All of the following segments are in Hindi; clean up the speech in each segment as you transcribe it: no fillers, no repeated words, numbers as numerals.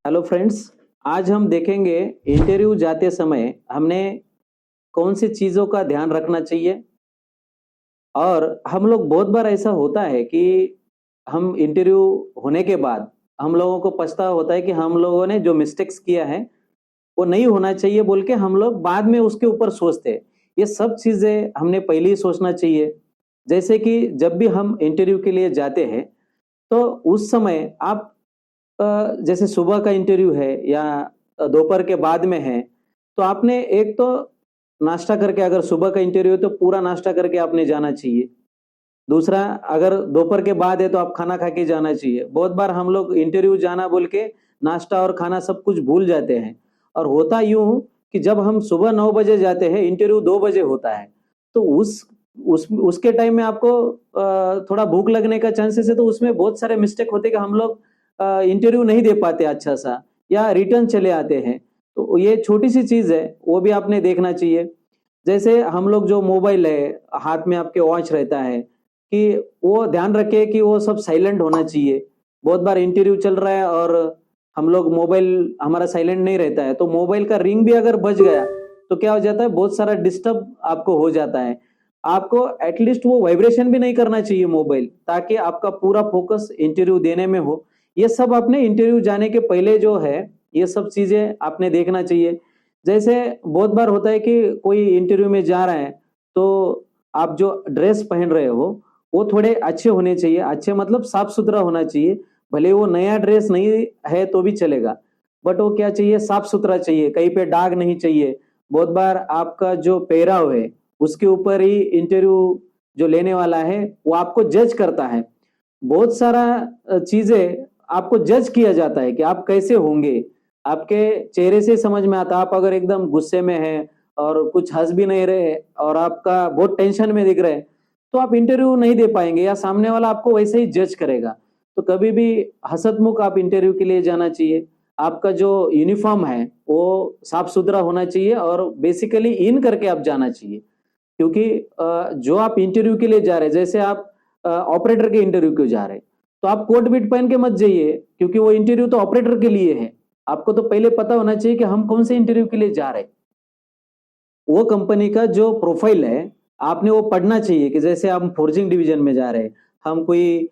हेलो फ्रेंड्स, आज हम देखेंगे इंटरव्यू जाते समय हमने कौन सी चीज़ों का ध्यान रखना चाहिए। और हम लोग बहुत बार ऐसा होता है कि हम इंटरव्यू होने के बाद हम लोगों को पछतावा होता है कि हम लोगों ने जो मिस्टेक्स किया है वो नहीं होना चाहिए बोल के हम लोग बाद में उसके ऊपर सोचते हैं। ये सब चीज़ें हमने पहले ही सोचना चाहिए। जैसे कि जब भी हम इंटरव्यू के लिए जाते हैं तो उस समय आप जैसे सुबह का इंटरव्यू है या दोपहर के बाद में है, तो आपने एक तो नाश्ता करके, अगर सुबह का इंटरव्यू है तो पूरा नाश्ता करके आपने जाना चाहिए। दूसरा, अगर दोपहर के बाद है तो आप खाना खा के जाना चाहिए। बहुत बार हम लोग इंटरव्यू जाना बोल के नाश्ता और खाना सब कुछ भूल जाते हैं और होता यूँ कि जब हम सुबह 9 बजे जाते हैं, इंटरव्यू 2 बजे होता है, तो उस उसके टाइम में आपको थोड़ा भूख लगने का चांसेस है, तो उसमें बहुत सारे मिस्टेक होते हैं कि हम लोग इंटरव्यू नहीं दे पाते अच्छा-सा या रिटर्न चले आते हैं। तो ये छोटी-सी चीज़ है, वो भी आपने देखना चाहिए। जैसे हम लोग जो मोबाइल है, हाथ में आपके वॉच रहता है, कि वो ध्यान रखें कि वो सब साइलेंट होना चाहिए। बहुत बार इंटरव्यू चल रहा है और हम लोग मोबाइल हमारा साइलेंट नहीं रहता है, तो मोबाइल का रिंग भी अगर बज गया, तो क्या हो जाता है, बहुत सारा डिस्टर्ब आपको हो जाता है। आपको एट लीस्ट वो वाइब्रेशन भी नहीं करना चाहिए मोबाइल, ताकि आपका पूरा फ़ोकस इंटरव्यू देने में हो। ये सब आपने इंटरव्यू जाने के पहले जो है, ये सब चीज़ें आपने देखना चाहिए। जैसे बहुत बार होता है कि कोई इंटरव्यू में जा रहा है, तो आप जो ड्रेस पहन रहे हो, वो थोड़े अच्छे होने चाहिए। अच्छे मतलब साफ-सुथरा होना चाहिए। भले वो नया ड्रेस नहीं है तो भी चलेगा, बट वो क्या चाहिए, साफ-सुथरा चाहिए, कहीं पे दाग नहीं चाहिए। बहुत बार आपका जो पहराव है, उसके ऊपर ही इंटरव्यू जो लेने वाला है, वो आपको जज करता है। बहुत सारा चीज़ें आपको जज किया जाता है कि आप कैसे होंगे। आपके चेहरे से समझ में आता है, आप अगर एकदम गुस्से में हैं और कुछ हँस भी नहीं रहे और आपका बहुत टेंशन में दिख रहे हैं, तो आप इंटरव्यू नहीं दे पाएँगे या सामने वाला आपको वैसे ही जज करेगा। तो कभी भी हसतमुख आप इंटरव्यू के लिए जाना चाहिए। आपका जो यूनिफ़ॉर्म है, वो साफ-सुथरा होना चाहिए और बेसिकली इन करके आप जाना चाहिए। क्योंकि जो आप इंटरव्यू के लिए जा रहे हैं, जैसे आप ऑपरेटर के इंटरव्यू क्यों जा रहे हैं, तो आप कोट-विट पहन के मत जाइए, क्योंकि वो इंटरव्यू तो ऑपरेटर के लिए है। आपको तो पहले पता होना चाहिए कि हम कौन से इंटरव्यू के लिए जा रहे हैं। वो कंपनी का जो प्रोफाइल है, आपने वो पढ़ना चाहिए कि जैसे हम फोर्जिंग डिवीज़न में जा रहे हैं, हम कोई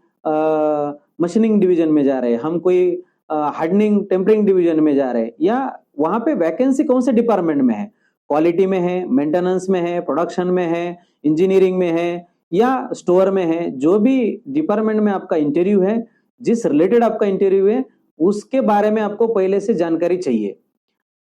मशीनिंग डिवीज़न में जा रहे हैं, हम कोई हार्डनिंग टेम्परिंग डिवीज़न में जा रहे हैं, या वहाँ पे वैकेंसी कौन से डिपार्टमेंट में है, क्वालिटी में है, मेंटेनेंस में है, प्रोडक्शन में है, इंजीनियरिंग में है या स्टोर में है। जो भी डिपार्टमेंट में आपका इंटरव्यू है, जिस रिलेटेड आपका इंटरव्यू है, उसके बारे में आपको पहले से जानकारी चाहिए।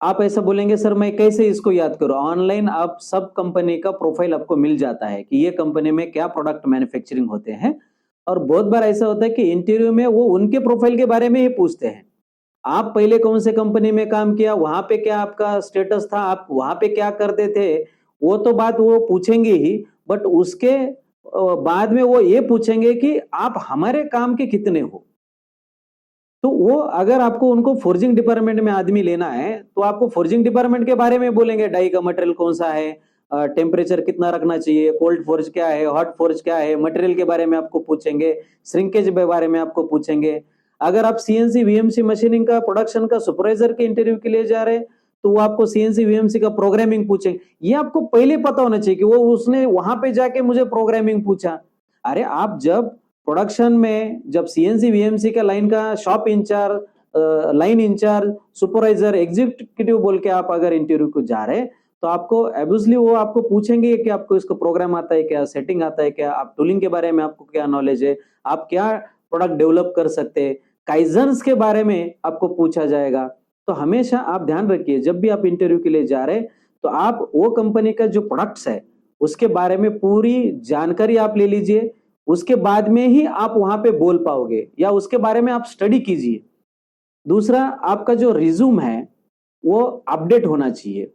आप ऐसा बोलेंगे, सर मैं कैसे इसको याद करूँ? ऑनलाइन आप सब कंपनी का प्रोफाइल आपको मिल जाता है कि ये कंपनी में क्या प्रोडक्ट मैन्युफैक्चरिंग होते हैं। और बहुत बार ऐसा होता है कि इंटरव्यू में वो उनके प्रोफाइल के बारे में ही पूछते हैं। आप पहले कौन से कंपनी में काम किया, वहाँ पे क्या आपका स्टेटस था, आप वहाँ पे क्या करते थे, वो तो बात वो पूछेंगे ही, बट उसके बाद में वो ये पूछेंगे कि आप हमारे काम के कितने हो? तो वो अगर आपको उनको फोर्जिंग डिपार्टमेंट में आदमी लेना है, तो आपको फोर्जिंग डिपार्टमेंट के बारे में बोलेंगे, डाई का मटेरियल कौन-सा है, टेम्परेचर कितना रखना चाहिए, कोल्ड फोर्ज क्या है, हॉट फोर्ज क्या है, मटेरियल के बारे में आपको पूछेंगे, श्रिंकेज के बारे में आपको पूछेंगे। अगर आप सीएनसी, वीएमसी मशीनिंग का, प्रोडक्शन का सुपरवाइजर के इंटरव्यू के लिए जा रहे हैं, तो वो आपको सीएनसी, वीएमसी का प्रोग्रामिंग पूछेंगे। ये आपको पहले पता होना चाहिए कि वो उसने वहाँ पे जाके मुझे प्रोग्रामिंग पूछा। अरे आप जब प्रोडक्शन में जब सीएनसी वीएमसी का लाइन का shop incharge, line incharge, supervisor, executive बोल के आप अगर इंटरव्यू को जा रहे हैं, तो आपको ऑब्वियसली वो आपको पूछेंगे कि आपको इसका प्रोग्राम आता है क्या, सेटिंग आता है क्या, आप टूलिंग के बारे में आपको क्या नॉलेज है, आप क्या प्रोडक्ट डेवलप कर सकते हैं, काइजन्स के बारे में आपको पूछा जाएगा। तो हमेशा आप ध्यान रखिए, जब भी आप इंटरव्यू के लिए जा रहे हैं, तो आप वो कंपनी का जो प्रोडक्ट्स है, उसके बारे में पूरी जानकारी आप ले लीजिए। उसके बाद में ही आप वहाँ पे बोल पाओगे या उसके बारे में आप स्टडी कीजिए। दूसरा, आपका जो रिज्यूम है, वो अपडेट होना चाहिए।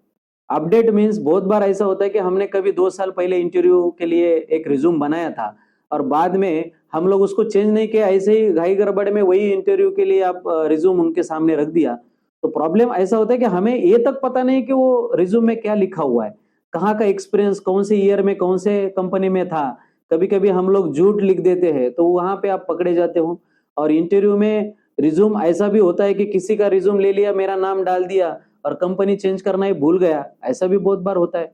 अपडेट मीन्स बहुत बार ऐसा होता है कि हमने कभी 2 साल पहले इंटरव्यू के लिए एक रिज्यूम बनाया था और बाद में हम लोग उसको चेंज नहीं किया, ऐसे ही घाई गड़बड़ में वही इंटरव्यू के लिए आप रिज्यूम उनके सामने रख दिया। तो प्रॉब्लम ऐसा होता है कि हमें ये तक पता नहीं कि वो रिज्यूम में क्या लिखा हुआ है, कहाँ का एक्सपीरियंस, कौन से ईयर में, कौन से कंपनी में था, कभी कभी हम लोग झूठ लिख देते हैं तो वहां पे आप पकड़े जाते हो। और इंटरव्यू में रिज्यूम ऐसा भी होता है कि किसी का रिज्यूम ले लिया, मेरा नाम डाल दिया और कंपनी चेंज करना ही भूल गया, ऐसा भी बहुत बार होता है।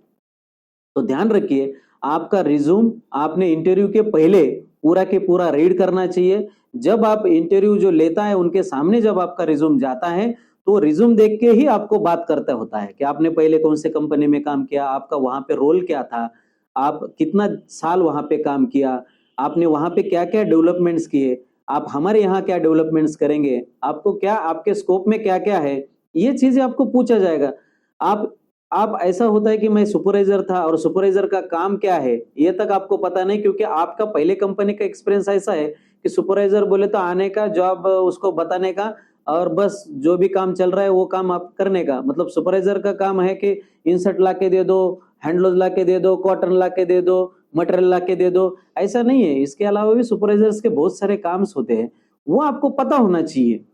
तो ध्यान रखिए, आपका रिज्यूम आपने इंटरव्यू के पहले पूरा के पूरा रीड करना चाहिए। जब आप इंटरव्यू जो लेता है उनके सामने जब आपका रिज्यूम जाता है तो रिज्यूम देख के ही आपको बात करता होता है कि आपने पहले कौन से कंपनी में काम किया, आपका वहां पे रोल क्या था, आप कितना साल वहां पे काम किया, आपने वहां पे क्या क्या डेवलपमेंट्स किए, आप हमारे यहाँ क्या डेवलपमेंट्स करेंगे, आपको क्या, आपके स्कोप में क्या क्या है, ये चीजें आपको पूछा जाएगा। आप आप ऐसा होता है कि मैं सुपरवाइजर था और सुपरवाइजर का काम क्या है ये तक आपको पता नहीं, क्योंकि आपका पहले कंपनी का एक्सपीरियंस ऐसा है कि सुपरवाइजर बोले तो आने का, जॉब उसको बताने का और बस जो भी काम चल रहा है वो काम आप करने का। मतलब सुपरवाइजर का काम है कि इंसर्ट ला के दे दो, हैंडलोज ला के दे दो, कॉटन ला के दे दो, मटेरियल ला के दे दो, ऐसा नहीं है। इसके अलावा भी सुपरवाइजर्स के बहुत सारे काम होते हैं, वो आपको पता होना चाहिए।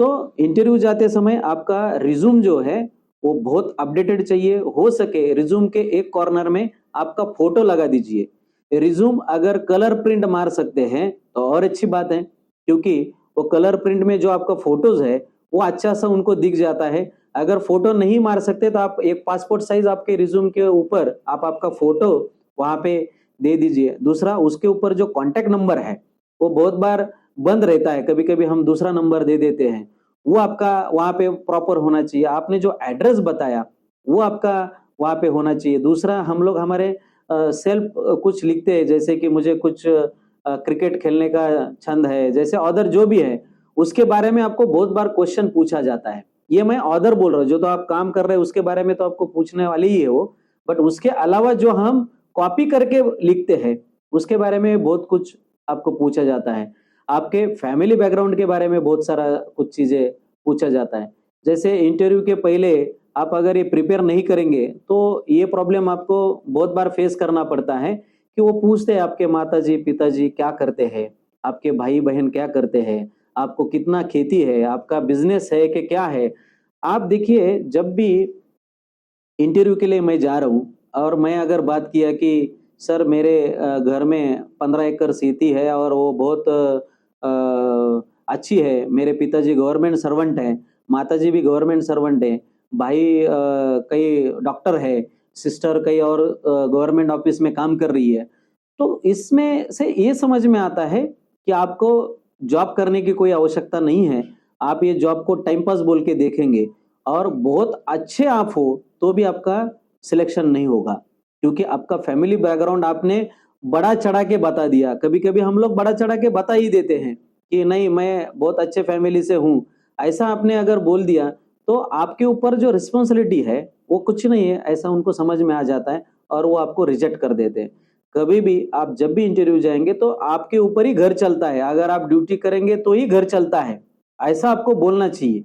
तो इंटरव्यू जाते समय आपका रिज्यूम जो है वो बहुत अपडेटेड चाहिए। हो सके रिज्यूम के एक कॉर्नर में आपका फोटो लगा दीजिए। रिज्यूम अगर कलर प्रिंट मार सकते हैं तो और अच्छी बात है, क्योंकि वो कलर प्रिंट में जो आपका फोटोज है वो अच्छा सा उनको दिख जाता है। अगर फोटो नहीं मार सकते तो आप एक पासपोर्ट साइज आपके रिज्यूम के ऊपर आप आपका फोटो वहां पे दे दीजिए। दूसरा, उसके ऊपर जो कॉन्टेक्ट नंबर है वो बहुत बार बंद रहता है, कभी कभी हम दूसरा नंबर दे देते हैं, वो आपका वहां पे प्रॉपर होना चाहिए। आपने जो एड्रेस बताया वो आपका वहां पे होना चाहिए। दूसरा, हम लोग हमारे सेल्फ कुछ लिखते हैं, जैसे कि मुझे कुछ क्रिकेट खेलने का छंद है, जैसे ऑदर जो भी है उसके बारे में आपको बहुत बार क्वेश्चन पूछा जाता है। ये मैं ऑदर बोल रहा हूँ, जो तो आप काम कर रहे हैं उसके बारे में तो आपको पूछने वाली ही है वो, बट उसके अलावा जो हम कॉपी करके लिखते हैं उसके बारे में बहुत कुछ आपको पूछा जाता है। आपके फैमिली बैकग्राउंड के बारे में बहुत सारा कुछ चीजें पूछा जाता है। जैसे इंटरव्यू के पहले आप अगर ये प्रिपेयर नहीं करेंगे तो ये प्रॉब्लम आपको बहुत बार फेस करना पड़ता है कि वो पूछते हैं आपके माताजी पिताजी क्या करते हैं, आपके भाई बहन क्या करते हैं, आपको कितना खेती है, आपका बिजनेस है कि क्या है। आप देखिए, जब भी इंटरव्यू के लिए मैं जा रहा हूँ और मैं अगर बात किया कि सर मेरे घर में 15 एकड़ खेती है और वो बहुत अच्छी है, मेरे पिताजी गवर्नमेंट सर्वेंट हैं, माताजी भी गवर्नमेंट सर्वेंट हैं, भाई कई डॉक्टर है, सिस्टर कई और गवर्नमेंट ऑफिस में काम कर रही है, तो इसमें से ये समझ में आता है कि आपको जॉब करने की कोई आवश्यकता नहीं है। आप ये जॉब को टाइम पास बोल के देखेंगे और बहुत अच्छे आप हो तो भी आपका सिलेक्शन नहीं होगा, क्योंकि आपका फैमिली बैकग्राउंड आपने बड़ा चढ़ा के बता दिया। कभी कभी हम लोग बड़ा चढ़ा के बता ही देते हैं कि नहीं मैं बहुत अच्छे फैमिली से हूँ, ऐसा आपने अगर बोल दिया तो आपके ऊपर जो रिस्पॉन्सिबिलिटी है वो कुछ नहीं है, ऐसा उनको समझ में आ जाता है और वो आपको रिजेक्ट कर देते हैं। कभी भी आप जब भी इंटरव्यू जाएंगे तो आपके ऊपर ही घर चलता है, अगर आप ड्यूटी करेंगे तो ही घर चलता है, ऐसा आपको बोलना चाहिए।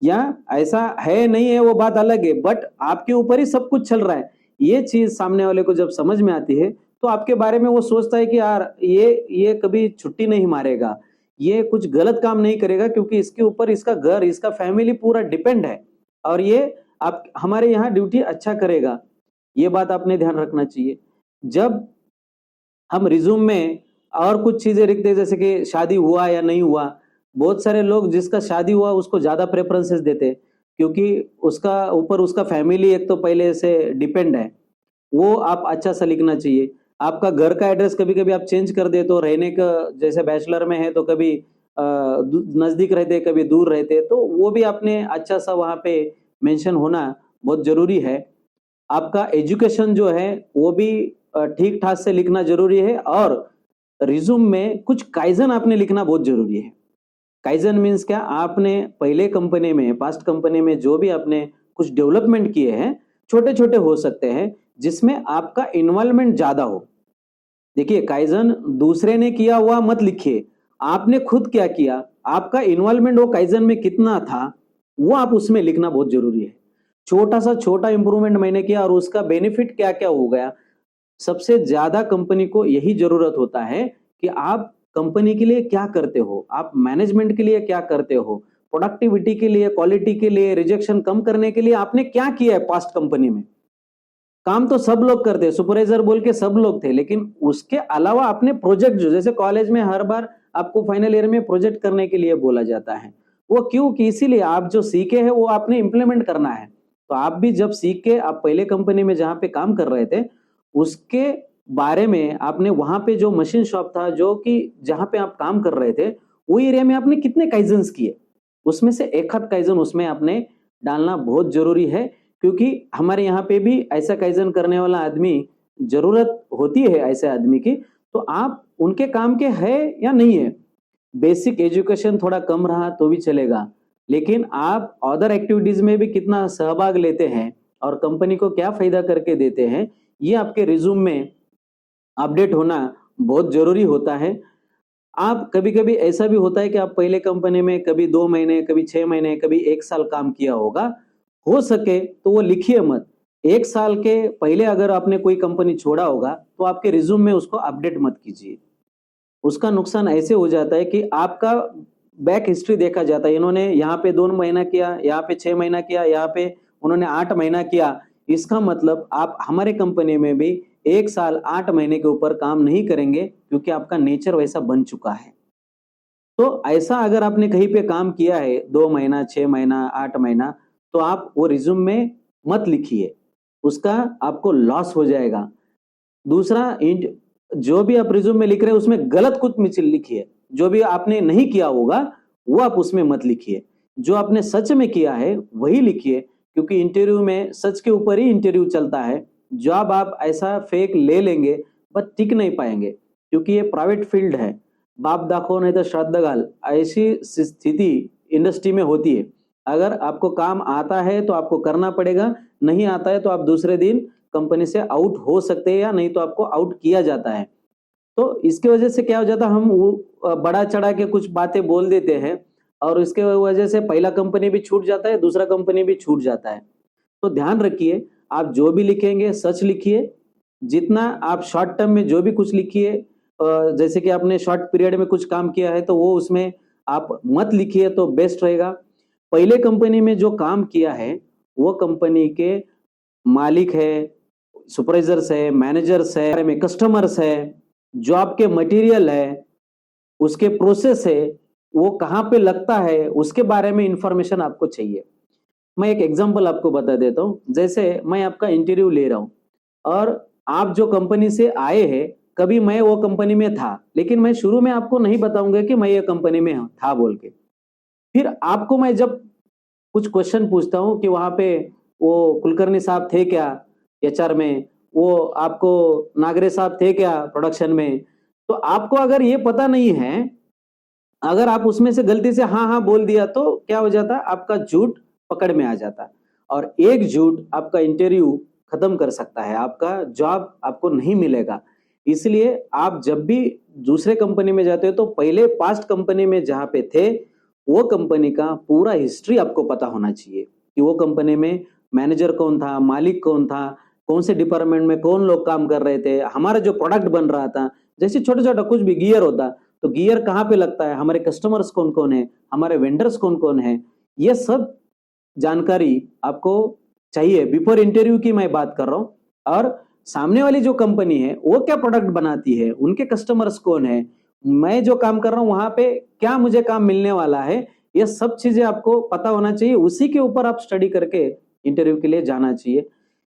या ऐसा है नहीं है वो बात अलग है, बट आपके ऊपर ही सब कुछ चल रहा है। ये चीज सामने वाले को जब समझ में आती है तो आपके बारे में वो सोचता है कि यार ये कभी छुट्टी नहीं मारेगा, ये कुछ गलत काम नहीं करेगा, क्योंकि इसके ऊपर इसका घर इसका फैमिली पूरा डिपेंड है और ये आप हमारे यहाँ ड्यूटी अच्छा करेगा। ये बात आपने ध्यान रखना चाहिए। जब हम रिज्यूम में और कुछ चीजें लिखते हैं जैसे कि शादी हुआ या नहीं हुआ, बहुत सारे लोग जिसका शादी हुआ उसको ज्यादा प्रेफरेंसेस देते हैं, क्योंकि उसका ऊपर उसका फैमिली एक तो पहले से डिपेंड है, वो आप अच्छा सा लिखना चाहिए। आपका घर का एड्रेस कभी कभी आप चेंज कर दे तो रहने का, जैसे बैचलर में है तो कभी नजदीक रहते कभी दूर रहते, तो वो भी आपने अच्छा सा वहां पे मेंशन होना बहुत जरूरी है। आपका एजुकेशन जो है वो भी ठीक ठाक से लिखना जरूरी है और रिज्यूम में कुछ काइजन आपने लिखना बहुत जरूरी है। काइजन मीन्स क्या, आपने पहले कंपनी में पास्ट कंपनी में जो भी आपने कुछ डेवलपमेंट किए हैं, छोटे छोटे हो सकते हैं जिसमें आपका इन्वॉल्वमेंट ज्यादा हो। देखिए, काइजन दूसरे ने किया हुआ मत लिखिए, आपने खुद क्या किया, आपका इन्वॉल्वमेंट वो काइजन में कितना था वो आप उसमें लिखना बहुत जरूरी है। छोटा सा छोटा इंप्रूवमेंट मैंने किया और उसका बेनिफिट क्या क्या हो गया। सबसे ज्यादा कंपनी को यही जरूरत होता है कि आप कंपनी के लिए क्या करते हो, आप मैनेजमेंट के लिए क्या करते हो, प्रोडक्टिविटी के लिए, क्वालिटी के लिए, रिजेक्शन कम करने के लिए आपने क्या किया है पास्ट कंपनी में। काम तो सब लोग करते, सुपरवाइजर बोल के सब लोग थे, लेकिन उसके अलावा अपने प्रोजेक्ट, जो जैसे कॉलेज में हर बार आपको फाइनल ईयर में प्रोजेक्ट करने के लिए बोला जाता है, वो क्यों कि इसीलिए आप जो सीखे हैं वो आपने इम्प्लीमेंट करना है। तो आप भी जब सीख के आप पहले कंपनी में जहाँ पे काम कर रहे थे, उसके बारे में आपने वहां पे जो मशीन शॉप था, जो कि जहां पे आप काम कर रहे थे, वो एरिया में आपने कितने काइजन्स किए, उसमें से एक आध काइजन उसमें आपने डालना बहुत जरूरी है, क्योंकि हमारे यहाँ पे भी ऐसा काइजन करने वाला आदमी जरूरत होती है ऐसे आदमी की। तो आप उनके काम के है या नहीं है, बेसिक एजुकेशन थोड़ा कम रहा तो भी चलेगा, लेकिन आप अदर एक्टिविटीज में भी कितना सहभाग लेते हैं और कंपनी को क्या फायदा करके देते हैं, ये आपके रिज्यूम में अपडेट होना बहुत जरूरी होता है। आप कभी-कभी ऐसा भी होता है कि आप पहले कंपनी में कभी 2 महीने, कभी 6 महीने, कभी 1 साल काम किया होगा। हो सके तो वो लिखिए मत। 1 साल के पहले अगर आपने कोई कंपनी छोड़ा होगा, तो आपके रिज्यूम में उसको अपडेट मत कीजिए। उसका नुकसान ऐसे हो जाता है कि आपका बैक हिस्ट्री देखा जाता है। इन्होंने यहाँ पे 2 महीना किया, यहाँ पे 6 महीना किया, यहाँ पे उन्होंने 8 महीना किया। इसका मतलब आप हमारे कंपनी में भी 1 साल 8 महीने के ऊपर काम नहीं करेंगे, क्योंकि आपका नेचर वैसा बन चुका है। तो ऐसा अगर आपने कहीं पे काम किया है 2 महीना, 6 महीना, 8 महीना, तो आप वो रिज्यूम में मत लिखिए। उसका आपको लॉस हो जाएगा। दूसरा, जो भी आप रिज्यूम में लिख रहे हैं उसमें गलत कुछ मत लिखिए। जो भी आपने नहीं किया होगा वो आप उसमें मत लिखिए। जो आपने सच में किया है वही लिखिए, क्योंकि इंटरव्यू में सच के ऊपर ही इंटरव्यू चलता है। जॉब आप ऐसा फेक ले लेंगे बट टिक नहीं पाएंगे, क्योंकि ये प्राइवेट फील्ड है। बाप दाखो नहीं तो श्राद्ध घाल, ऐसी स्थिति इंडस्ट्री में होती है। अगर आपको काम आता है तो आपको करना पड़ेगा, नहीं आता है तो आप दूसरे दिन कंपनी से आउट हो सकते हैं, या नहीं तो आपको आउट किया जाता है। तो इसके वजह से क्या हो जाता है, हम बढ़ा चढ़ा के कुछ बातें बोल देते हैं और इसके वजह से पहला कंपनी भी छूट जाता है, दूसरा कंपनी भी छूट जाता है। तो ध्यान रखिए, आप जो भी लिखेंगे सच लिखिए। जितना आप शॉर्ट टर्म में जो भी कुछ लिखिए, जैसे कि आपने शॉर्ट पीरियड में कुछ काम किया है तो वो उसमें आप मत लिखिए तो बेस्ट रहेगा। पहले कंपनी में जो काम किया है वो कंपनी के मालिक है, सुपरवाइजर्स है, मैनेजर्स है, में कस्टमर्स है, जो आपके मटेरियल है, उसके प्रोसेस है, वो कहाँ पे लगता है, उसके बारे में इंफॉर्मेशन आपको चाहिए। मैं एक एग्जांपल आपको बता देता हूँ। जैसे मैं आपका इंटरव्यू ले रहा हूँ और आप जो कंपनी से आए हैं, कभी मैं वो कंपनी में था, लेकिन मैं शुरू में आपको नहीं बताऊंगा कि मैं ये कंपनी में था बोल के। फिर आपको मैं जब कुछ क्वेश्चन पूछता हूँ कि वहां पे वो कुलकर्णी साहब थे क्या एचआर में, वो आपको नागरे साहब थे क्या प्रोडक्शन में, तो आपको अगर ये पता नहीं है, अगर आप उसमें से गलती से हाँ हाँ बोल दिया तो क्या हो जाता, आपका झूठ पकड़ में आ जाता, और एक झूठ आपका इंटरव्यू खत्म कर सकता है, आपका जॉब आपको नहीं मिलेगा। इसलिए आप जब भी दूसरे कंपनी में जाते हो तो पहले पास्ट कंपनी में जहां पे थे वो कंपनी का पूरा हिस्ट्री आपको पता होना चाहिए कि वो कंपनी में मैनेजर कौन था, मालिक कौन था, कौन से डिपार्टमेंट में कौन लोग काम कर रहे थे, हमारा जो प्रोडक्ट बन रहा था, जैसे छोटा छोटा कुछ भी गियर होता तो गियर कहाँ पे लगता है, हमारे कस्टमर्स कौन कौन है, हमारे वेंडर्स कौन कौन है, ये सब जानकारी आपको चाहिए। बिफोर इंटरव्यू की मैं बात कर रहा हूँ। और सामने वाली जो कंपनी है वो क्या प्रोडक्ट बनाती है, उनके कस्टमर्स कौन है, मैं जो काम कर रहा हूँ वहां पे क्या मुझे काम मिलने वाला है, ये सब चीजें आपको पता होना चाहिए। उसी के ऊपर आप स्टडी करके इंटरव्यू के लिए जाना चाहिए।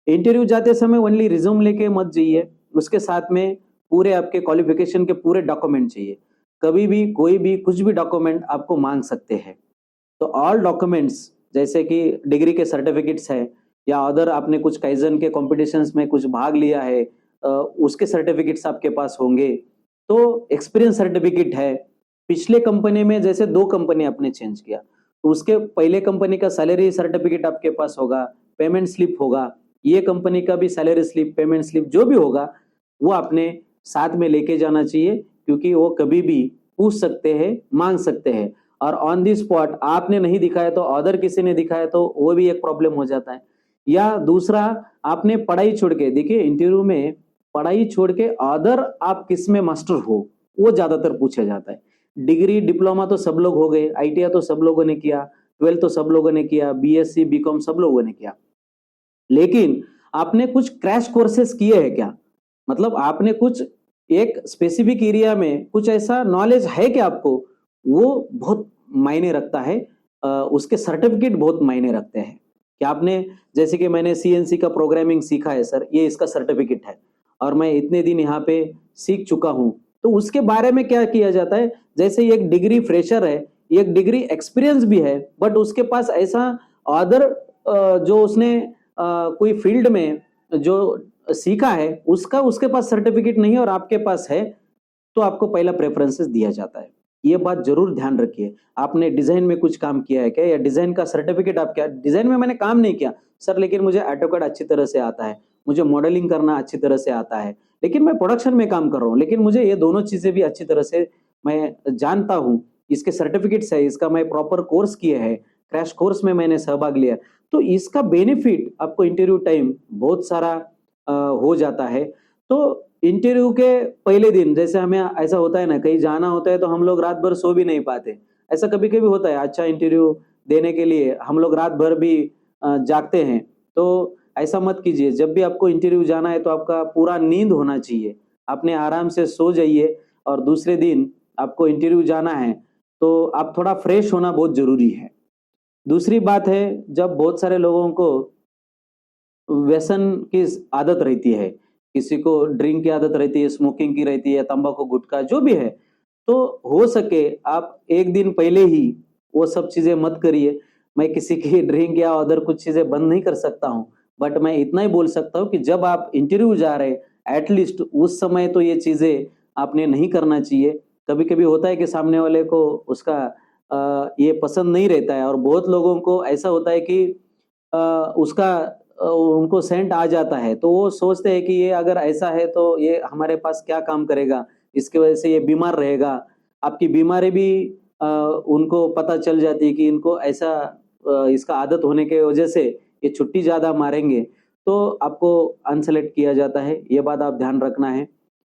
इंटरव्यू जाते समय ओनली रिज्यूम लेके मत जाइए, उसके साथ में पूरे आपके क्वालिफिकेशन के पूरे डॉक्यूमेंट चाहिए। कभी भी कोई भी कुछ भी डॉक्यूमेंट आपको मांग सकते हैं, तो ऑल डॉक्यूमेंट्स जैसे कि डिग्री के सर्टिफिकेट्स है, या अदर आपने कुछ काइजन के कॉम्पिटिशन्स में कुछ भाग लिया है, उसके सर्टिफिकेट्स आपके पास होंगे। तो एक्सपीरियंस सर्टिफिकेट है, पिछले कंपनी में जैसे 2 कंपनी आपने चेंज किया तो उसके पहले कंपनी का सैलरी सर्टिफिकेट आपके पास होगा, पेमेंट स्लिप होगा, ये कंपनी का भी सैलरी स्लिप, पेमेंट स्लिप जो भी होगा वो आपने साथ में लेके जाना चाहिए, क्योंकि वो कभी भी पूछ सकते हैं, मांग सकते हैं, और ऑन दी स्पॉट आपने नहीं दिखाया तो अदर किसी ने दिखाया तो वो भी एक प्रॉब्लम हो जाता है। या दूसरा, आपने पढ़ाई छोड़ के, देखिए इंटरव्यू में पढ़ाई छोड़ के अदर आप किस में मास्टर हो वो ज्यादातर पूछा जाता है। डिग्री डिप्लोमा तो सब लोग हो गए, आईटीआई तो सब लोगों ने किया, 12th तो सब लोगों ने किया, बीएससी बीकॉम सब लोगों ने किया, लेकिन आपने कुछ क्रैश कोर्सेस किए हैं क्या? मतलब आपने कुछ एक स्पेसिफिक एरिया में कुछ ऐसा नॉलेज है क्या आपको? वो बहुत मायने रखता है। उसके सर्टिफिकेट बहुत मायने रखते हैं कि आपने, जैसे कि मैंने सीएनसी का प्रोग्रामिंग सीखा है सर, ये इसका सर्टिफिकेट है और मैं इतने दिन यहाँ पे सीख चुका हूँ। तो उसके बारे में क्या किया जाता है, जैसे ये एक डिग्री फ्रेशर है, एक डिग्री एक्सपीरियंस भी है, बट उसके पास ऐसा अदर जो उसने कोई फील्ड में जो सीखा है उसका उसके पास सर्टिफिकेट नहीं है और आपके पास है, तो आपको पहला प्रेफरेंसेस दिया जाता है। ये बात जरूर ध्यान रखिए। आपने डिजाइन में कुछ काम किया है क्या, या डिजाइन का सर्टिफिकेट आप क्या, डिजाइन में मैंने काम नहीं किया सर, लेकिन मुझे ऑटोकैड अच्छी तरह से आता है, मुझे मॉडलिंग करना अच्छी तरह से आता है, लेकिन मैं प्रोडक्शन में काम कर रहा हूँ, लेकिन मुझे ये दोनों चीजें भी अच्छी तरह से मैं जानता हूँ। इसके सर्टिफिकेट्स है, इसका मैं प्रॉपर कोर्स किया है, क्रैश कोर्स में मैंने सहभाग लिया। तो इसका बेनिफिट आपको इंटरव्यू टाइम बहुत सारा हो जाता है। तो इंटरव्यू के पहले दिन जैसे हमें ऐसा होता है ना, कहीं जाना होता है तो हम लोग रात भर सो भी नहीं पाते। ऐसा कभी-कभी होता है, अच्छा इंटरव्यू देने के लिए हम लोग रात भर भी जागते हैं। तो ऐसा मत कीजिए, जब भी आपको इंटरव्यू जाना है तो आपका पूरा नींद होना चाहिए। आपने आराम से सो जाइए और दूसरे दिन आपको इंटरव्यू जाना है, तो आप थोड़ा फ्रेश होना बहुत ज़रूरी है। दूसरी बात है, जब बहुत सारे लोगों को व्यसन की आदत रहती है, किसी को ड्रिंक की आदत रहती है, स्मोकिंग की रहती है, तंबाकू, गुटखा जो भी है, तो हो सके आप 1 दिन पहले ही वो सब चीज़ें मत करिए। मैं किसी की ड्रिंक या अदर कुछ चीज़ें बंद नहीं कर सकता हूँ, बट मैं इतना ही बोल सकता हूँ कि जब आप इंटरव्यू जा रहे हैं, एट लीस्ट उस समय तो ये चीज़ें आपने नहीं करना चाहिए। कभी-कभी होता है कि सामने वाले को उसका ये पसंद नहीं रहता है और बहुत लोगों को ऐसा होता है कि उसका उनको सेंट आ जाता है, तो वो सोचते हैं कि ये अगर ऐसा है तो ये हमारे पास क्या काम करेगा, इसकी वजह से ये बीमार रहेगा। आपकी बीमारी भी उनको पता चल जाती है कि इनको ऐसा इसका आदत होने के वजह से ये छुट्टी ज़्यादा मारेंगे, तो आपको अनसेलेक्ट किया जाता है, ये बात आप ध्यान रखना है।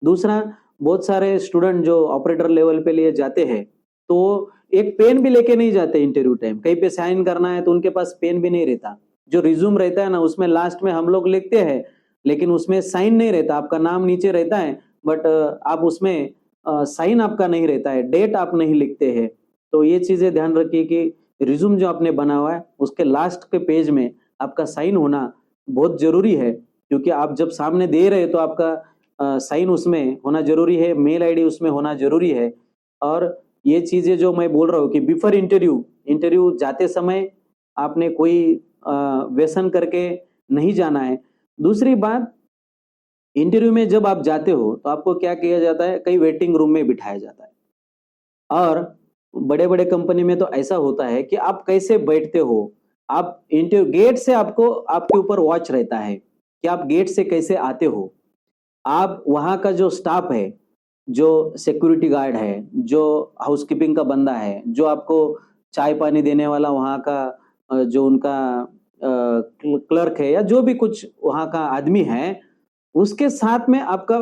दूसरा, बहुत सारे स्टूडेंट जो ऑपरेटर लेवल पे लिए जाते हैं, तो एक पेन भी लेके नहीं जाते इंटरव्यू टाइम, कहीं पे साइन करना है तो उनके पास पेन भी नहीं रहता। जो रिज्यूम रहता है ना, उसमें लास्ट में हम लोग लिखते हैं, लेकिन उसमें साइन नहीं रहता, आपका नाम नीचे रहता है, बट आप उसमें साइन आपका नहीं रहता है, डेट आप नहीं लिखते हैं। तो ये चीज़ें ध्यान रखिए कि रिज्यूम जो आपने बना हुआ है, उसके लास्ट के पेज में आपका साइन होना बहुत ज़रूरी है, क्योंकि आप जब सामने दे रहे हैं तो आपका साइन उसमें होना ज़रूरी है, मेल आईडी उसमें होना ज़रूरी है। और ये चीज़ें जो मैं बोल रहा हूँ कि बिफोर इंटरव्यू, इंटरव्यू जाते समय आपने कोई अ, व्यसन करके नहीं जाना है। दूसरी बात, इंटरव्यू में जब आप जाते हो, तो आपको क्या किया जाता है, कहीं वेटिंग रूम में बिठाया जाता है और बड़े-बड़े कंपनी में तो ऐसा होता है कि आप कैसे बैठते हो, आप इंटर गेट से आपको आपके ऊपर वॉच रहता है कि आप गेट से कैसे आते हो। आप वहाँ का जो स्टाफ है, जो सिक्योरिटी गार्ड है, जो हाउसकीपिंग का बंदा है, जो आपको चाय-पानी देने वाला वहाँ का जो उनका क्लर्क है या जो भी कुछ वहाँ का आदमी है, उसके साथ में आपका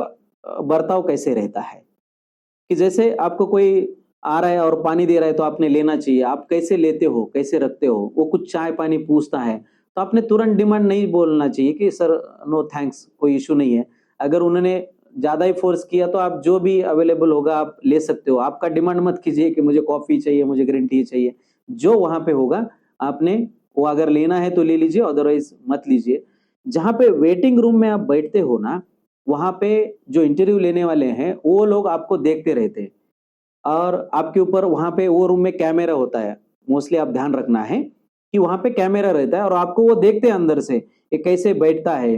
बर्ताव कैसे रहता है? कि जैसे आपको कोई आ रहा है और पानी दे रहा है तो आपने लेना चाहिए, आप कैसे लेते हो, कैसे रखते हो? वो कुछ चाय-पानी पूछता है, तो आपने तुरंत डिमांड नहीं बोलना चाहिए कि सर नो थैंक्स, कोई इश्यू नहीं है। अगर उन्होंने ज़्यादा ही फ़ोर्स किया तो आप जो भी अवेलेबल होगा आप ले सकते हो। आपका डिमांड मत कीजिए कि मुझे कॉफ़ी चाहिए, मुझे ग्रीन टी चाहिए। जो वहाँ पे होगा आपने वो अगर लेना है तो ले लीजिए, अदरवाइज़ मत लीजिए। जहाँ पे वेटिंग रूम में आप बैठते हो ना, वहाँ पे जो इंटरव्यू लेने वाले हैं, वो लोग आपको देखते रहते हैं और आपके ऊपर वहाँ पे वो रूम में कैमरा होता है। मोस्टली आप ध्यान रखना है कि वहाँ पे कैमरा रहता है और आपको वो देखते हैं अंदर से, ये कैसे बैठता है,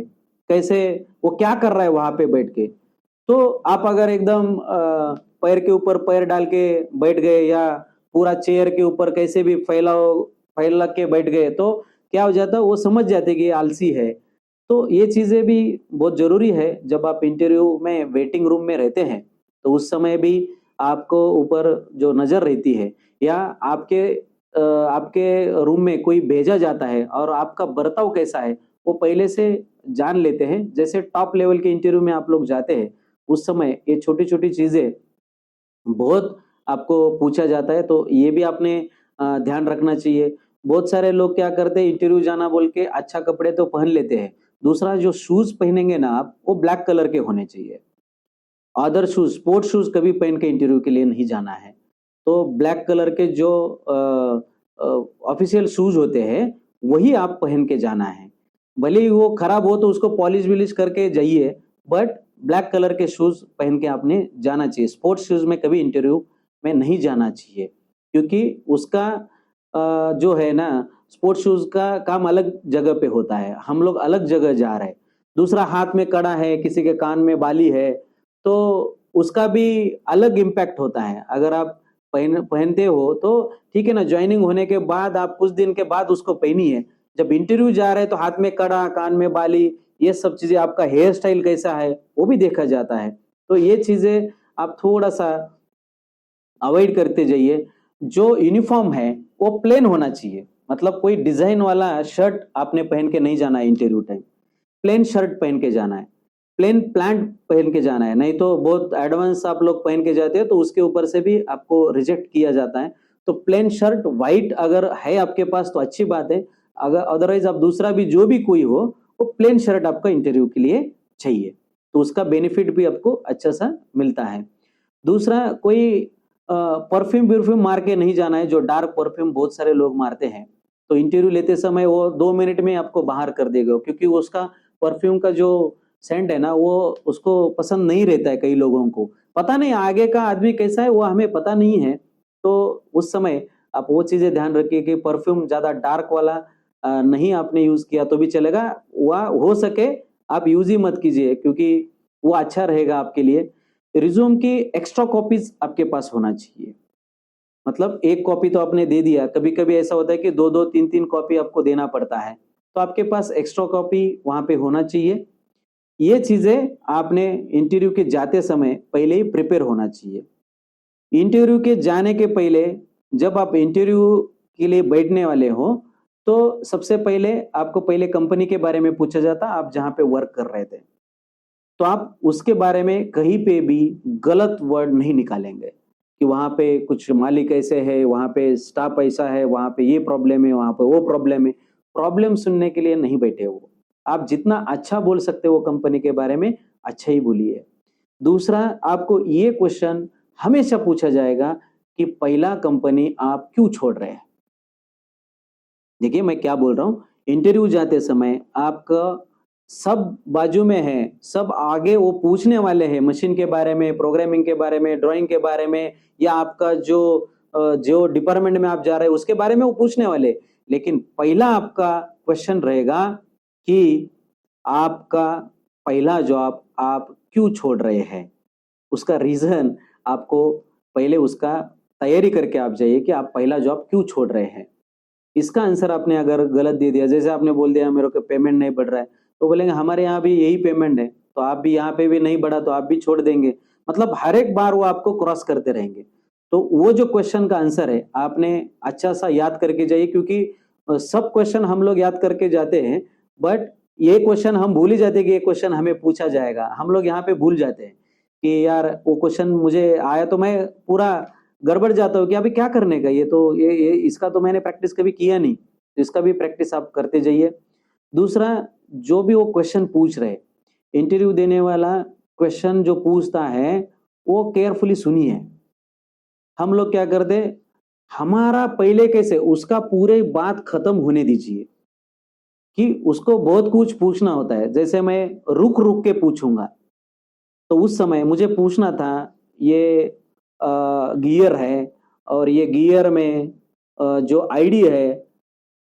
कैसे वो क्या कर रहा है वहाँ पे बैठ के। तो आप अगर एकदम पैर के ऊपर पैर डाल के बैठ गए या पूरा चेयर के ऊपर कैसे भी फैला के बैठ गए, तो क्या हो जाता है, वो समझ जाते हैं कि ये आलसी है। तो ये चीज़ें भी बहुत ज़रूरी है, जब आप इंटरव्यू में वेटिंग रूम में रहते हैं, तो उस समय भी आपको ऊपर जो नज़र रहती है या आपके रूम में कोई भेजा जाता है और आपका बर्ताव कैसा है, वो पहले से जान लेते हैं। जैसे टॉप लेवल के इंटरव्यू में आप लोग जाते हैं, उस समय ये छोटी-छोटी चीज़ें बहुत आपको पूछा जाता है, तो ये भी आपने ध्यान रखना चाहिए। बहुत सारे लोग क्या करते हैं, इंटरव्यू जाना बोल के अच्छा कपड़े तो पहन लेते हैं, दूसरा जो शूज पहनेंगे ना आप, वो ब्लैक कलर के होने चाहिए। अदर शूज, स्पोर्ट शूज कभी पहन के इंटरव्यू के लिए नहीं जाना है। तो ब्लैक कलर के जो ऑफिशियल शूज होते हैं वही आप पहन के जाना है। भले ही वो खराब हो तो उसको पॉलिश विलिश करके जाइए, बट ब्लैक कलर के शूज पहन के आपने जाना चाहिए। स्पोर्ट्स शूज में कभी इंटरव्यू में नहीं जाना चाहिए, क्योंकि उसका जो है ना, स्पोर्ट्स शूज का काम अलग जगह पे होता है, हम लोग अलग जगह जा रहे हैं। दूसरा, हाथ में कड़ा है, किसी के कान में बाली है, तो उसका भी अलग इम्पैक्ट होता है। अगर आप पहनते हो तो ठीक है ना, ज्वाइनिंग होने के बाद आप कुछ दिन के बाद उसको पहनिए। जब इंटरव्यू जा रहे हैं तो हाथ में कड़ा, कान में बाली, ये सब चीजें, आपका हेयर स्टाइल कैसा है वो भी देखा जाता है। तो ये चीजें आप थोड़ा सा अवॉइड करते जाइए। जो यूनिफॉर्म है वो प्लेन होना चाहिए, मतलब कोई डिजाइन वाला शर्ट आपने पहन के नहीं जाना है इंटरव्यू टाइम। प्लेन शर्ट पहन के जाना है, प्लेन पैंट पहन के जाना है, नहीं तो बहुत एडवांस आप लोग पहन के जाते हैं तो उसके ऊपर से भी आपको रिजेक्ट किया जाता है। तो प्लेन शर्ट व्हाइट अगर है आपके पास तो अच्छी बात है, अगर अदरवाइज आप दूसरा भी जो भी कोई हो, वो प्लेन शर्ट आपका इंटरव्यू के लिए चाहिए, तो उसका बेनिफिट भी आपको अच्छा सा मिलता है। दूसरा, कोई परफ्यूम वर्फ्यूम मार के नहीं जाना है, जो डार्क परफ्यूम बहुत सारे लोग मारते हैं, तो इंटरव्यू लेते समय वो 2 मिनट में आपको बाहर कर देगा, क्योंकि उसका परफ्यूम का जो सेंट है ना, वो उसको पसंद नहीं रहता है। कई लोगों को पता नहीं आगे का आदमी कैसा है, वो हमें पता नहीं है। तो उस समय आप वो चीजें ध्यान रखिए कि परफ्यूम ज्यादा डार्क वाला नहीं आपने यूज किया तो भी चलेगा, वह हो सके आप यूज ही मत कीजिए, क्योंकि वो अच्छा रहेगा आपके लिए। रिज्यूम की एक्स्ट्रा कॉपीज आपके पास होना चाहिए, मतलब एक कॉपी तो आपने दे दिया, कभी कभी ऐसा होता है कि 2-2 3-3 कॉपी आपको देना पड़ता है, तो आपके पास एक्स्ट्रा कॉपी वहां पे होना चाहिए। ये चीजें आपने इंटरव्यू के जाते समय पहले ही प्रिपेयर होना चाहिए। इंटरव्यू के जाने के पहले, जब आप इंटरव्यू के लिए बैठने वाले हो, तो सबसे पहले आपको पहले कंपनी के बारे में पूछा जाता, आप जहां पे वर्क कर रहे थे, तो आप उसके बारे में कहीं पे भी गलत वर्ड नहीं निकालेंगे कि वहां पे कुछ मालिक ऐसे है, वहां पे स्टाफ ऐसा है, वहां पे ये प्रॉब्लम है, वहां पे वो प्रॉब्लम है। प्रॉब्लम सुनने के लिए नहीं बैठे हो आप, जितना अच्छा बोल सकते हो कंपनी के बारे में अच्छा ही बोलिए। दूसरा, आपको ये क्वेश्चन हमेशा पूछा जाएगा कि पहला कंपनी आप क्यों छोड़ रहे हैं। देखिए मैं क्या बोल रहा हूं, इंटरव्यू जाते समय आपका सब बाजू में है, सब आगे वो पूछने वाले हैं, मशीन के बारे में, प्रोग्रामिंग के बारे में, ड्राइंग के बारे में, या आपका जो डिपार्टमेंट में आप जा रहे हैं उसके बारे में वो पूछने वाले। लेकिन पहला आपका क्वेश्चन रहेगा कि आपका पहला जॉब आप क्यों छोड़ रहे हैं, उसका रीजन आपको पहले उसका तैयारी करके आप जाइए कि आप पहला जॉब क्यों छोड़ रहे हैं। इसका आंसर आपने अगर गलत दे दिया, जैसे आपने बोल दिया मेरे को पेमेंट नहीं बढ़ रहा है, तो बोलेंगे हमारे यहाँ भी यही पेमेंट है, तो आप भी यहाँ पे भी नहीं बढ़ा तो आप भी छोड़ देंगे। मतलब हर एक बार वो आपको क्रॉस करते रहेंगे। तो वो जो क्वेश्चन का आंसर है आपने अच्छा सा याद करके जाइए, क्योंकि सब क्वेश्चन हम लोग याद करके जाते हैं, बट ये क्वेश्चन हम भूल ही जाते हैं कि ये क्वेश्चन हमें पूछा जाएगा। हम लोग यहाँ पे भूल जाते हैं कि यार वो क्वेश्चन मुझे आया, तो मैं पूरा गड़बड़ जाता हूँ कि अभी क्या करने का, ये तो ये इसका तो मैंने प्रैक्टिस कभी किया नहीं, तो इसका भी प्रैक्टिस आप करते जाइए। दूसरा, जो भी वो क्वेश्चन पूछ रहे, इंटरव्यू देने वाला क्वेश्चन जो पूछता है वो केयरफुली सुनिए। हम लोग क्या करते, हमारा पहले कैसे उसका पूरे बात खत्म होने दीजिए, कि उसको बहुत कुछ पूछना होता है। जैसे मैं रुक रुक के पूछूंगा, तो उस समय मुझे पूछना था ये गियर है, और ये गियर में जो आईडी है,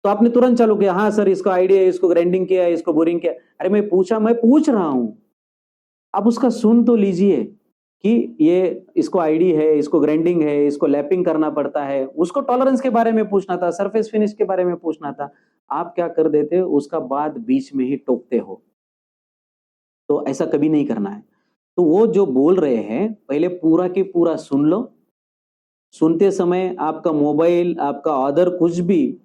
तो आपने तुरंत चालू किया, हाँ सर इसको आईडी है, इसको ग्राइंडिंग किया है, इसको बोरिंग किया। अरे मैं पूछ रहा हूं, आप उसका सुन तो लीजिए कि ये इसको आईडी है, इसको ग्राइंडिंग है, इसको लैपिंग करना पड़ता है। उसको टॉलरेंस के बारे में पूछना था, सरफेस फिनिश के बारे में पूछना था। आप क्या कर देते हो, उसका बात बीच में ही टोकते हो, तो ऐसा कभी नहीं करना है। तो वो जो बोल रहे हैं पहले पूरा की पूरा सुन लो। सुनते समय आपका मोबाइल, आपका अदर कुछ भी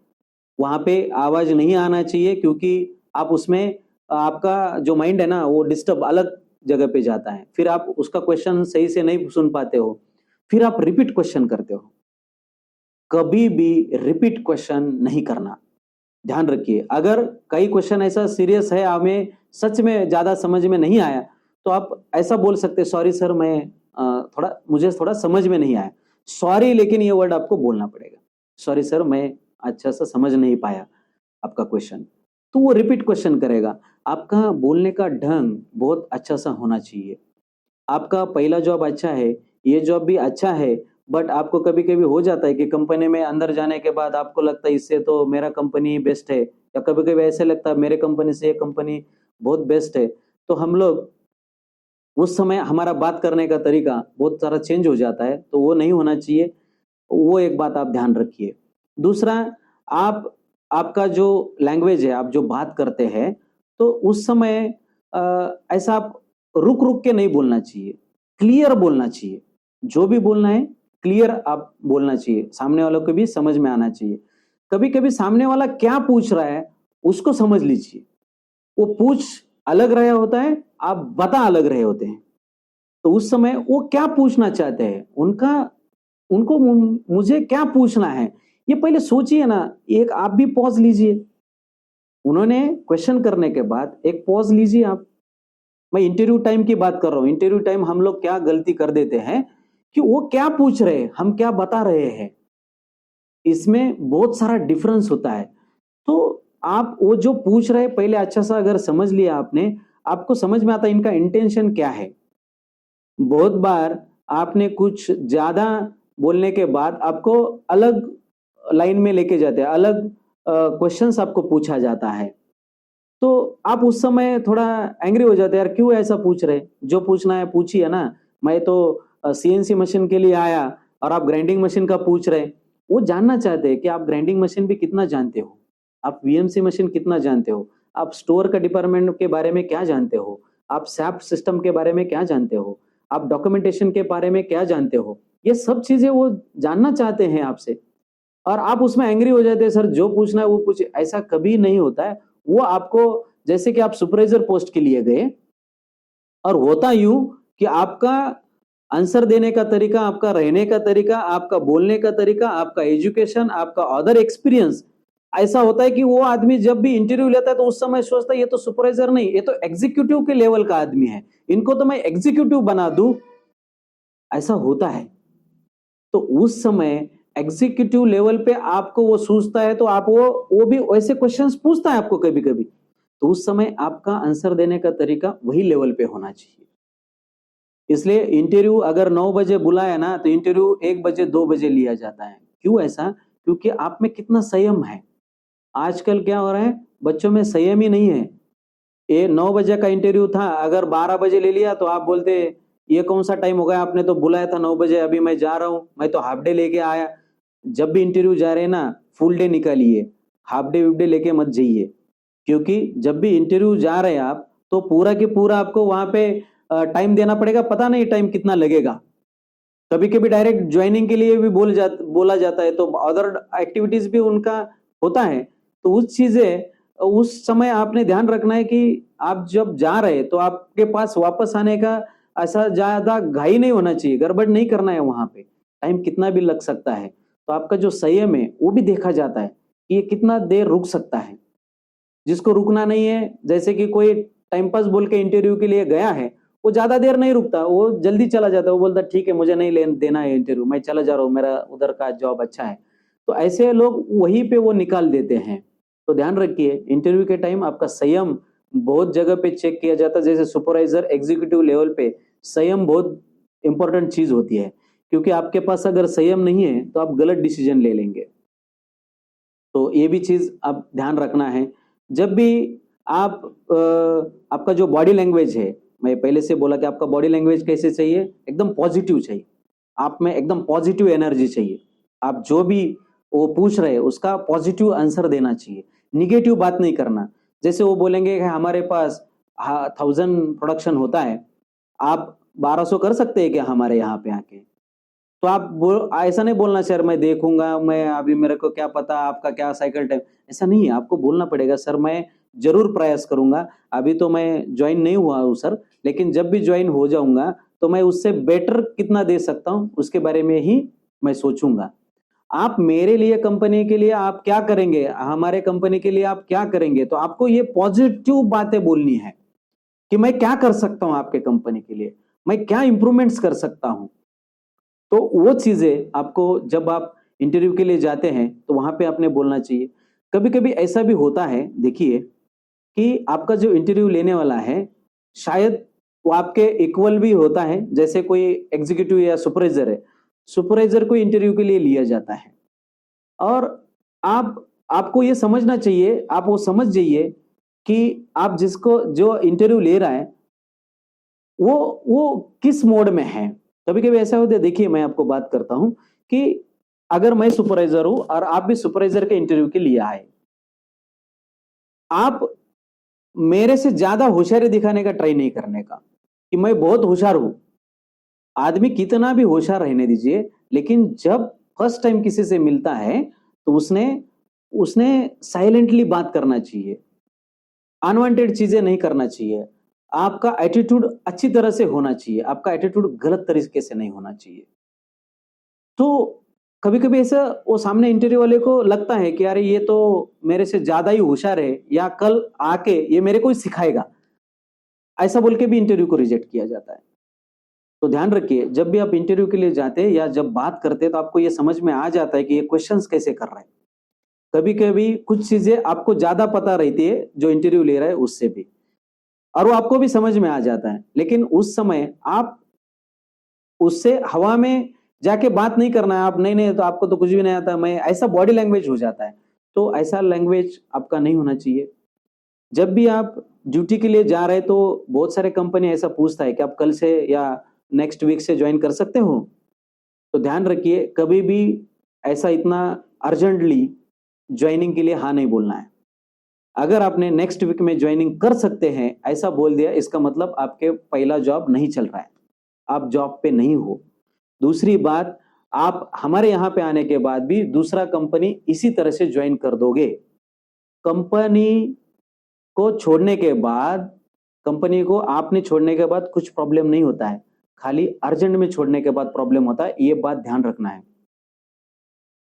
वहां पे आवाज नहीं आना चाहिए, क्योंकि आप उसमें आपका जो माइंड है ना वो डिस्टर्ब अलग जगह पे जाता है, फिर आप उसका क्वेश्चन सही से नहीं सुन पाते हो, फिर आप रिपीट क्वेश्चन करते हो। कभी भी रिपीट क्वेश्चन नहीं करना। ध्यान रखिए। अगर कई क्वेश्चन ऐसा सीरियस है, हमें सच में ज्यादा समझ में नहीं आया, तो आप ऐसा बोल सकते, सॉरी सर मैं मुझे थोड़ा समझ में नहीं आया। सॉरी, लेकिन ये वर्ड आपको बोलना पड़ेगा, सॉरी सर मैं अच्छा सा समझ नहीं पाया आपका क्वेश्चन। तो वो रिपीट क्वेश्चन करेगा। आपका बोलने का ढंग बहुत अच्छा सा होना चाहिए। आपका पहला जॉब अच्छा है, ये जॉब भी अच्छा है, बट आपको कभी-कभी हो जाता है कि कंपनी में अंदर जाने के बाद आपको लगता है इससे तो मेरा कंपनी बेस्ट है, या कभी-कभी ऐसे लगता है मेरे कंपनी से ये कंपनी बहुत बेस्ट है। तो हम लोग उस समय हमारा बात करने का तरीका बहुत सारा चेंज हो जाता है, तो वो नहीं होना चाहिए। वो एक बात आप ध्यान रखिए। दूसरा, आप आपका जो लैंग्वेज है, आप जो बात करते हैं, तो उस समय ऐसा आप रुक-रुक के नहीं बोलना चाहिए, क्लियर बोलना चाहिए। जो भी बोलना है, क्लियर आप बोलना चाहिए, सामने वालों को भी समझ में आना चाहिए। कभी-कभी सामने वाला क्या पूछ रहा है, उसको समझ लीजिए। वो पूछ अलग रहा होता है, आप बता अलग रहे होते हैं। तो उस समय वो क्या पूछना चाहते हैं, उनको मुझे क्या पूछना है, ये पहले सोचिए ना। एक आप भी पॉज लीजिए। उन्होंने क्वेश्चन करने के बाद एक पॉज लीजिए आप। मैं इंटरव्यू टाइम की बात कर रहा हूं। इंटरव्यू टाइम हम लोग क्या गलती कर देते हैं कि वो क्या पूछ रहे हैं, हम क्या बता रहे हैं, इसमें बहुत सारा डिफरेंस होता है। तो आप वो जो पूछ रहे हैं पहले अच्छा सा अगर समझ लिया आपने, आपको समझ में आता है इनका इंटेंशन क्या है। बहुत बार आपने कुछ ज्यादा बोलने के बाद आपको अलग लाइन में लेके जाते हैं, अलग क्वेश्चंस आपको पूछा जाता है, तो आप उस समय थोड़ा एंग्री हो जाते हैं, यार क्यों ऐसा पूछ रहे, जो पूछना है पूछिए ना। मैं तो सीएनसी मशीन के लिए आया और आप ग्राइंडिंग मशीन का पूछ रहे। वो जानना चाहते हैं कि आप ग्राइंडिंग मशीन भी कितना जानते हो, आप वीएमसी मशीन कितना जानते हो, आप स्टोर का डिपार्टमेंट के बारे में क्या जानते हो, आप सैप सिस्टम के बारे में क्या जानते हो, आप डॉक्यूमेंटेशन के बारे में क्या जानते हो। ये सब चीजें वो जानना चाहते हैं आपसे, और आप उसमें एंग्री हो जाते हैं, सर जो पूछना है वो पूछिए। ऐसा कभी नहीं होता है। वो आपको, जैसे कि आप सुपरवाइजर पोस्ट के लिए गए, और होता यूं कि आपका आंसर देने का तरीका, आपका रहने का तरीका, आपका बोलने का तरीका, आपका एजुकेशन, आपका अदर एक्सपीरियंस ऐसा होता है कि वो आदमी जब भी इंटरव्यू लेता है तो उस समय सोचता है ये तो सुपरवाइजर नहीं, ये तो एग्जीक्यूटिव के लेवल का आदमी है, इनको तो मैं एग्जीक्यूटिव बना दूं। ऐसा होता है। तो उस समय एग्जीक्यूटिव लेवल पे आपको वो सूझता है, तो आप वो भी वैसे क्वेश्चंस पूछता है आपको कभी कभी, तो उस समय आपका आंसर देने का तरीका वही लेवल पे होना चाहिए। इसलिए इंटरव्यू अगर 9 बजे बुलाया ना, तो इंटरव्यू 1 बजे 2 बजे लिया जाता है। क्यों ऐसा? क्योंकि आप में कितना संयम है। आजकल क्या हो रहा है, बच्चों में संयम ही नहीं है। ये 9 बजे का इंटरव्यू था, अगर 12 बजे ले लिया तो आप बोलते ये कौन सा टाइम हो गया, आपने तो बुलाया था 9 बजे, अभी मैं जा रहा हूं, मैं तो हाफ डे लेके आया। जब भी इंटरव्यू जा रहे हैं ना, फुल डे निकालिए, हाफ डे विफ डे लेके मत जाइए। क्योंकि जब भी इंटरव्यू जा रहे हैं आप, तो पूरा के पूरा आपको वहां पे टाइम देना पड़ेगा, पता नहीं टाइम कितना लगेगा। कभी कभी डायरेक्ट ज्वाइनिंग के लिए भी बोला जाता है, तो अदर एक्टिविटीज भी उनका होता है। तो उस समय आपने ध्यान रखना है कि आप जब जा रहे हैं तो आपके पास वापस आने का ऐसा ज्यादा घाई नहीं होना चाहिए, गड़बड़ नहीं करना है वहां पे। टाइम कितना भी लग सकता है, तो आपका जो संयम है वो भी देखा जाता है कि ये कितना देर रुक सकता है। जिसको रुकना नहीं है, जैसे कि कोई टाइम पास बोल के इंटरव्यू के लिए गया है, वो ज्यादा देर नहीं रुकता, वो जल्दी चला जाता है। वो बोलता ठीक है, मुझे नहीं देना है इंटरव्यू, मैं चला जा रहा हूँ, मेरा उधर का जॉब अच्छा है। तो ऐसे लोग वहीं पे वो निकाल देते हैं। तो ध्यान रखिए, इंटरव्यू के टाइम आपका संयम बहुत जगह पे चेक किया जाता है। जैसे सुपरवाइजर एग्जीक्यूटिव लेवल पे संयम बहुत इंपॉर्टेंट चीज होती है, क्योंकि आपके पास अगर संयम नहीं है तो आप गलत डिसीजन ले लेंगे। तो ये भी चीज आप ध्यान रखना है। जब भी आप आपका जो बॉडी लैंग्वेज है, मैं पहले से बोला कि आपका बॉडी लैंग्वेज कैसे चाहिए, एकदम पॉजिटिव चाहिए। आप में एकदम पॉजिटिव एनर्जी चाहिए। आप जो भी वो पूछ रहे हैं उसका पॉजिटिव आंसर देना चाहिए, निगेटिव बात नहीं करना। जैसे वो बोलेंगे कि हमारे पास 1000 प्रोडक्शन होता है, आप 1200 कर सकते हैं क्या हमारे यहाँ पे आके? तो आप ऐसा नहीं बोलना सर मैं देखूंगा, मैं अभी मेरे को क्या पता आपका क्या साइकिल टाइम। ऐसा नहीं है, आपको बोलना पड़ेगा सर मैं जरूर प्रयास करूंगा, अभी तो मैं ज्वाइन नहीं हुआ हूँ सर, लेकिन जब भी ज्वाइन हो जाऊंगा तो मैं उससे बेटर कितना दे सकता हूँ उसके बारे में ही मैं सोचूंगा। आप मेरे लिए कंपनी के लिए आप क्या करेंगे, हमारे कंपनी के लिए आप क्या करेंगे, तो आपको ये पॉजिटिव बातें बोलनी है कि मैं क्या कर सकता हूं आपके कंपनी के लिए, मैं क्या इंप्रूवमेंट्स कर सकता हूं। तो वो चीजें आपको जब आप इंटरव्यू के लिए जाते हैं तो वहां पे आपने बोलना चाहिए। कभी कभी ऐसा भी होता है, देखिए, कि आपका जो इंटरव्यू लेने वाला है शायद वो आपके इक्वल भी होता है, जैसे कोई एग्जीक्यूटिव या सुपरवाइजर है, सुपरवाइजर को इंटरव्यू के लिए लिया जाता है। और आप आपको ये समझना चाहिए, आप वो समझ जाइए कि आप जिसको जो इंटरव्यू ले रहा है वो किस मोड में है। कभी कभी ऐसा होता है, देखिए मैं आपको बात करता हूं कि अगर मैं सुपरवाइजर हूं और आप भी सुपरवाइजर के इंटरव्यू के लिए आए, आप मेरे से ज्यादा होशियारी दिखाने का ट्राई नहीं करने का कि मैं बहुत होशियार हूं। आदमी कितना भी होशियार रहने दीजिए, लेकिन जब फर्स्ट टाइम किसी से मिलता है तो उसने उसने साइलेंटली बात करना चाहिए, अनवांटेड चीजें नहीं करना चाहिए। आपका एटीट्यूड अच्छी तरह से होना चाहिए, आपका एटीट्यूड गलत तरीके से नहीं होना चाहिए। तो कभी कभी ऐसा वो सामने इंटरव्यू वाले को लगता है कि अरे ये तो मेरे से ज्यादा ही होशियार है, या कल आके ये मेरे को ही सिखाएगा, ऐसा बोल के भी इंटरव्यू को रिजेक्ट किया जाता है। तो ध्यान रखिए, जब भी आप इंटरव्यू के लिए जाते हैं या जब बात करते हैं तो आपको ये समझ में आ जाता है कि ये क्वेश्चंस कैसे कर रहे हैं। कभी कभी कुछ चीजें आपको ज्यादा पता रहती है जो इंटरव्यू ले रहा है उससे भी, और वो आपको भी समझ में आ जाता है, लेकिन उस समय आप उससे हवा में जाके बात नहीं करना है। आप नहीं नहीं तो आपको तो कुछ भी नहीं आता, मैं ऐसा बॉडी लैंग्वेज हो जाता है। तो ऐसा लैंग्वेज आपका नहीं होना चाहिए। जब भी आप ड्यूटी के लिए जा रहे हैं तो बहुत सारे कंपनी ऐसा पूछता है कि आप कल से या नेक्स्ट वीक से ज्वाइन कर सकते हो। तो ध्यान रखिए, कभी भी ऐसा इतना अर्जेंटली ज्वाइनिंग के लिए हाँ नहीं बोलना है। अगर आपने नेक्स्ट वीक में ज्वाइनिंग कर सकते हैं ऐसा बोल दिया, इसका मतलब आपके पहला जॉब नहीं चल रहा है, आप जॉब पे नहीं हो। दूसरी बात, आप हमारे यहाँ पे आने के बाद भी दूसरा कंपनी इसी तरह से ज्वाइन कर दोगे। कंपनी को छोड़ने के बाद, कंपनी को आपने छोड़ने के बाद कुछ प्रॉब्लम नहीं होता है, खाली अर्जेंट में छोड़ने के बाद प्रॉब्लम होता है, ये बात ध्यान रखना है।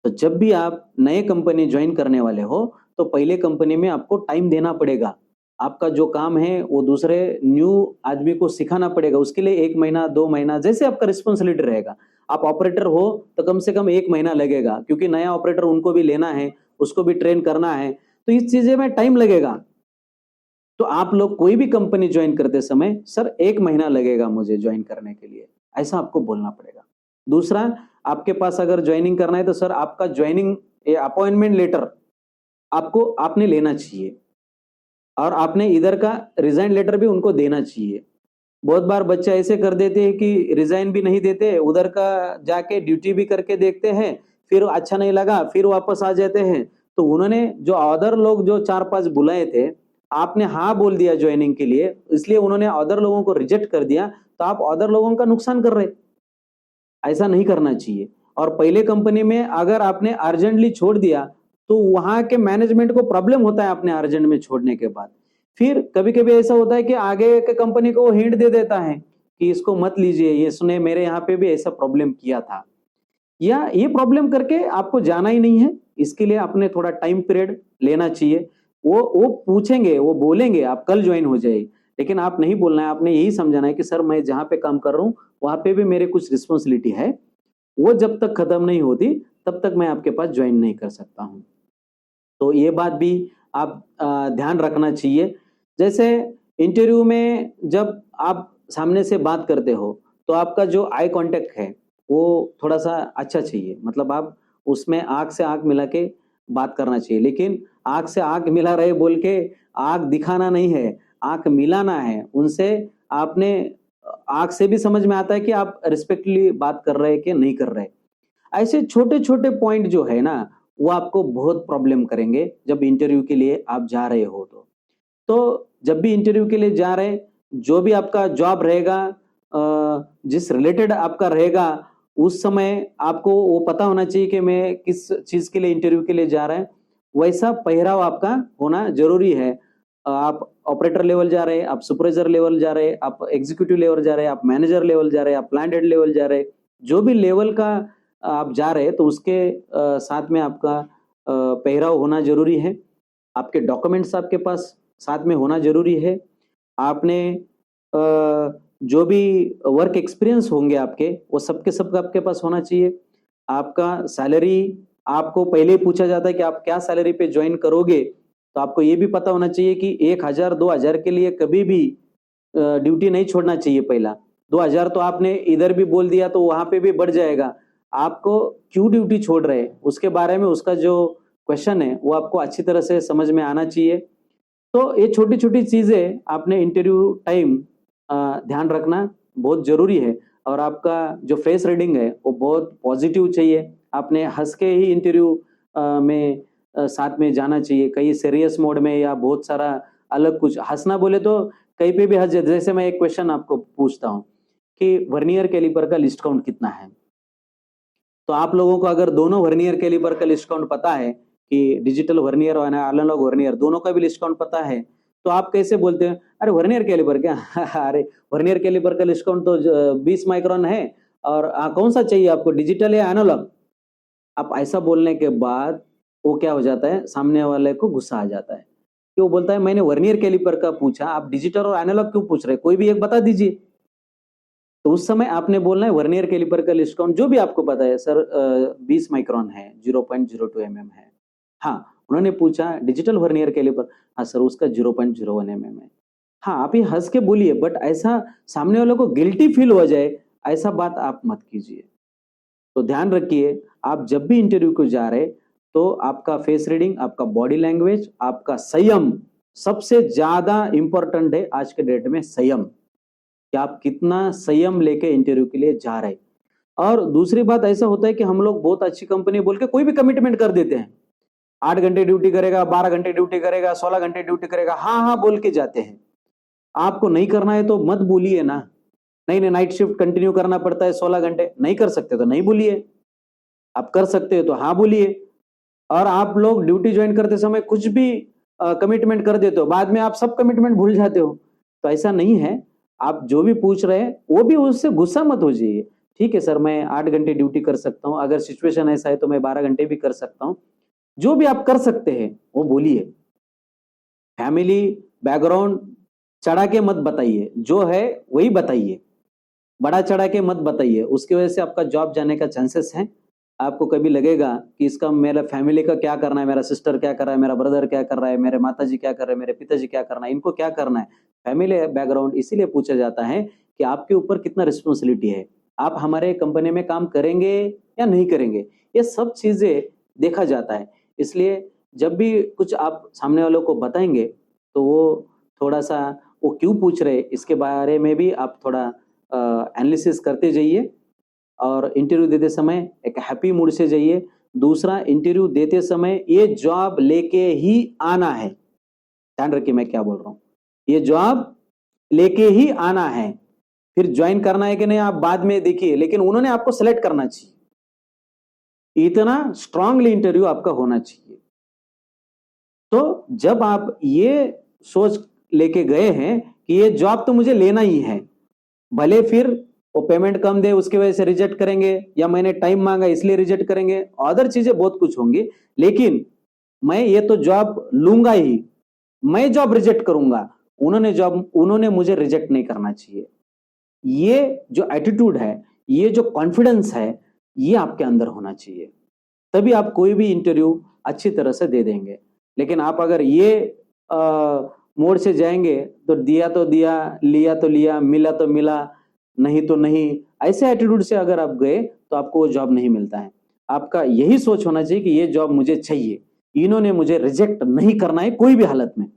तो जब भी आप नए कंपनी ज्वाइन करने वाले हो तो पहले कंपनी में आपको टाइम देना पड़ेगा। आपका जो काम है वो दूसरे न्यू आदमी को सिखाना पड़ेगा, उसके लिए 1 महीना 2 महीना जैसे आपका रिस्पॉन्सिबिलिटी रहेगा। आप ऑपरेटर हो तो कम से कम 1 महीना लगेगा, क्योंकि नया ऑपरेटर उनको भी लेना है, उसको भी ट्रेन करना है, तो इस चीजें में टाइम लगेगा। तो आप लोग कोई भी कंपनी ज्वाइन करते समय, सर 1 महीना लगेगा मुझे ज्वाइन करने के लिए, ऐसा आपको बोलना पड़ेगा। दूसरा, आपके पास अगर ज्वाइनिंग करना है तो सर आपका ज्वाइनिंग अपॉइंटमेंट लेटर आपको आपने लेना चाहिए, और आपने इधर का रिजाइन लेटर भी उनको देना चाहिए। बहुत बार बच्चे ऐसे कर देते हैं कि रिजाइन भी नहीं देते, उधर का जाके ड्यूटी भी करके देखते हैं, फिर अच्छा नहीं लगा फिर वापस आ जाते हैं। तो उन्होंने जो अदर लोग जो 4-5 बुलाए थे, आपने हाँ बोल दिया ज्वाइनिंग के लिए, इसलिए उन्होंने अदर लोगों को रिजेक्ट कर दिया, तो आप अदर लोगों का नुकसान कर रहे। ऐसा नहीं करना चाहिए। और पहले कंपनी में अगर आपने अर्जेंटली छोड़ दिया तो वहां के मैनेजमेंट को प्रॉब्लम होता है आपने अर्जेंट में छोड़ने के बाद। फिर कभी कभी ऐसा होता है कि आगे के कंपनी को हिंट दे देता है कि इसको मत लीजिए, ये सुने मेरे यहाँ पे भी ऐसा प्रॉब्लम किया था, या ये प्रॉब्लम करके आपको जाना ही नहीं है। इसके लिए आपने थोड़ा टाइम पीरियड लेना चाहिए। वो पूछेंगे, वो बोलेंगे आप कल ज्वाइन हो जाए, लेकिन आप नहीं बोलना है, आपने यही समझाना है कि सर मैं जहाँ पे काम कर रहा हूँ वहां पे भी मेरे कुछ रिस्पॉन्सिबिलिटी है, वो जब तक खत्म नहीं होती तब तक मैं आपके पास ज्वाइन नहीं कर सकता हूँ। तो ये बात भी आप ध्यान रखना चाहिए। जैसे इंटरव्यू में जब आप सामने से बात करते हो तो आपका जो आई कांटेक्ट है वो थोड़ा सा अच्छा चाहिए, मतलब आप उसमें आंख से आंख मिला के बात करना चाहिए। लेकिन आंख से आंख मिला रहे बोल के आंख दिखाना नहीं है, आंख मिलाना है उनसे। आपने आंख से भी समझ में आता है कि आप रिस्पेक्टली बात कर रहे हैं कि नहीं कर रहे। ऐसे छोटे छोटे पॉइंट जो है ना, वो आपको बहुत प्रॉब्लम करेंगे जब इंटरव्यू के लिए आप जा रहे हो। तो जब भी इंटरव्यू के लिए जा रहे हैं, जो भी आपका जॉब रहेगा, जिस रिलेटेड आपका रहेगा, उस समय आपको वो पता होना चाहिए कि मैं किस चीज के लिए इंटरव्यू के लिए जा रहा है, वैसा पहराव आपका होना जरूरी है। आप ऑपरेटर लेवल जा रहे हैं, आप सुपरवाइजर लेवल जा रहे हैं, आप एग्जीक्यूटिव लेवल जा रहे हैं, आप मैनेजर लेवल जा रहे हैं, आप प्लांट हेड लेवल जा रहे हैं, जो भी लेवल का आप जा रहे हैं तो उसके साथ में आपका पहराव होना जरूरी है, आपके डॉक्यूमेंट्स आपके पास साथ में होना जरूरी है, आपने जो भी वर्क एक्सपीरियंस होंगे आपके वो सबके सब आपके पास होना चाहिए। आपका सैलरी आपको पहले ही पूछा जाता है कि आप क्या सैलरी पे ज्वाइन करोगे, तो आपको ये भी पता होना चाहिए कि 1000 2000 के लिए कभी भी ड्यूटी नहीं छोड़ना चाहिए। पहला 2000 तो आपने इधर भी बोल दिया तो वहां पे भी बढ़ जाएगा, आपको क्यों ड्यूटी छोड़ रहे हैं उसके बारे में उसका जो क्वेश्चन है वो आपको अच्छी तरह से समझ में आना चाहिए। तो ये छोटी छोटी चीजें आपने इंटरव्यू टाइम ध्यान रखना बहुत जरूरी है। और आपका जो फेस रीडिंग है वो बहुत पॉजिटिव चाहिए, आपने हंस के ही इंटरव्यू में साथ में जाना चाहिए, कहीं सीरियस मोड में या बहुत सारा अलग कुछ हंसना बोले तो कहीं पे भी हंस जाए। जैसे मैं एक क्वेश्चन आपको पूछता हूँ कि वर्नियर कैलिपर का लिस्ट काउंट कितना है, तो आप लोगों को अगर दोनों वर्नियर कैलिपर का लिस्ट काउंट पता है कि डिजिटल वर्नियर और एनालॉग वर्नियर दोनों का भी लिस्ट काउंट पता है, तो आप कैसे बोलते हैं अरे वर्नियर कैलिपर क्या अरे वर्नियर कैलिपर का लिस्ट काउंट तो 20 माइक्रोन है और कौन सा चाहिए आपको, डिजिटल या एनालॉग। आप ऐसा बोलने के बाद वो क्या हो जाता है, सामने वाले को गुस्सा आ जाता है कि वो बोलता है मैंने वर्नियर कैलिपर का पूछा, आप डिजिटल और एनालॉग क्यों पूछ रहे, कोई भी एक बता दीजिए। तो उस समय आपने बोलना है वर्नियर कैलिपर का लिस्ट काउंट जो भी आपको पता है सर 20 माइक्रोन है, 0.02 mm है। हाँ, उन्होंने पूछा डिजिटल वर्नियर कैलिपर, हाँ सर उसका 0.01 mm है। हाँ, आप ये हंस के बोलिए, बट ऐसा सामने वालों को गिल्टी फील हो जाए ऐसा बात आप मत कीजिए। तो ध्यान रखिए, आप जब भी इंटरव्यू को जा रहे तो आपका फेस रीडिंग, आपका बॉडी लैंग्वेज, आपका संयम सबसे ज्यादा इंपॉर्टेंट है आज के डेट में। संयम कि आप कितना संयम लेके इंटरव्यू के लिए जा रहे। और दूसरी बात ऐसा होता है कि हम लोग बहुत अच्छी कंपनी बोल के कोई भी कमिटमेंट कर देते हैं, 8 घंटे ड्यूटी करेगा, 12 घंटे ड्यूटी करेगा, 16 घंटे ड्यूटी करेगा, हाँ हाँ बोल के जाते हैं। आपको नहीं करना है तो मत बोलिए ना, नहीं नहीं नाइट शिफ्ट कंटिन्यू करना पड़ता है 16 घंटे, नहीं कर सकते तो नहीं बोलिए, आप कर सकते हो तो हाँ बोलिए। और आप लोग ड्यूटी ज्वाइन करते समय कुछ भी कमिटमेंट कर देते हो, बाद में आप सब कमिटमेंट भूल जाते हो, तो ऐसा नहीं है। आप जो भी पूछ रहे हैं वो भी उससे गुस्सा मत हो जाइए, ठीक है सर मैं 8 घंटे ड्यूटी कर सकता हूँ, अगर सिचुएशन ऐसा है तो मैं 12 घंटे भी कर सकता हूँ, जो भी आप कर सकते हैं वो बोलिए। फैमिली बैकग्राउंड चढ़ा के मत बताइए, जो है वही बताइए, बड़ा चढ़ा के मत बताइए, उसकी वजह से आपका जॉब जाने का चांसेस है। आपको कभी लगेगा कि इसका मेरा फैमिली का क्या करना है, मेरा सिस्टर क्या कर रहा है, मेरा ब्रदर क्या कर रहा है, मेरे माताजी क्या कर रहे हैं, मेरे पिताजी क्या करना है, इनको क्या करना है। फैमिली बैकग्राउंड इसीलिए पूछा जाता है कि आपके ऊपर कितना रिस्पॉन्सिबिलिटी है, आप हमारे कंपनी में काम करेंगे या नहीं करेंगे, ये सब चीजें देखा जाता है। इसलिए जब भी कुछ आप सामने वालों को बताएंगे तो वो थोड़ा सा वो क्यों पूछ रहे इसके बारे में भी आप थोड़ा एनालिसिस करते जाइए। और इंटरव्यू देते समय एक हैप्पी मूड से जाइए। दूसरा, इंटरव्यू देते समय ये जॉब लेके ही आना है, ध्यान रखिए मैं क्या बोल रहा हूँ, ये जॉब लेके ही आना है, फिर ज्वाइन करना है कि नहीं आप बाद में देखिए, लेकिन उन्होंने आपको सेलेक्ट करना चाहिए, इतना स्ट्रांगली इंटरव्यू आपका होना चाहिए। तो जब आप ये सोच लेके गए हैं कि ये जॉब तो मुझे लेना ही है, भले फिर वो पेमेंट कम दे उसकी वजह से रिजेक्ट करेंगे, या मैंने टाइम मांगा इसलिए रिजेक्ट करेंगे, अदर चीजें बहुत कुछ होंगी, लेकिन मैं ये तो जॉब लूंगा ही, मैं जॉब रिजेक्ट करूंगा, उन्होंने मुझे रिजेक्ट नहीं करना चाहिए। ये जो एटीट्यूड है, ये जो कॉन्फिडेंस है, ये आपके अंदर होना चाहिए, तभी आप कोई भी इंटरव्यू अच्छी तरह से दे देंगे। लेकिन आप अगर ये मोड से जाएंगे तो दिया तो दिया, लिया तो लिया, मिला तो मिला, नहीं तो नहीं, ऐसे एटीट्यूड से अगर आप गए तो आपको वो जॉब नहीं मिलता है। आपका यही सोच होना चाहिए कि ये जॉब मुझे चाहिए, इन्होंने मुझे रिजेक्ट नहीं करना है कोई भी हालत में,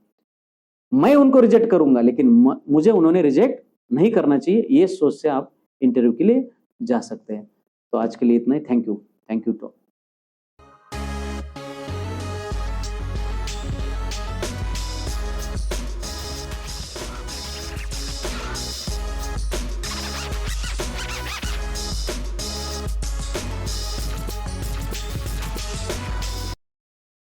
मैं उनको रिजेक्ट करूंगा लेकिन मुझे उन्होंने रिजेक्ट नहीं करना चाहिए। ये सोच से आप इंटरव्यू के लिए जा सकते हैं। तो आज के लिए इतना ही। थैंक यू तो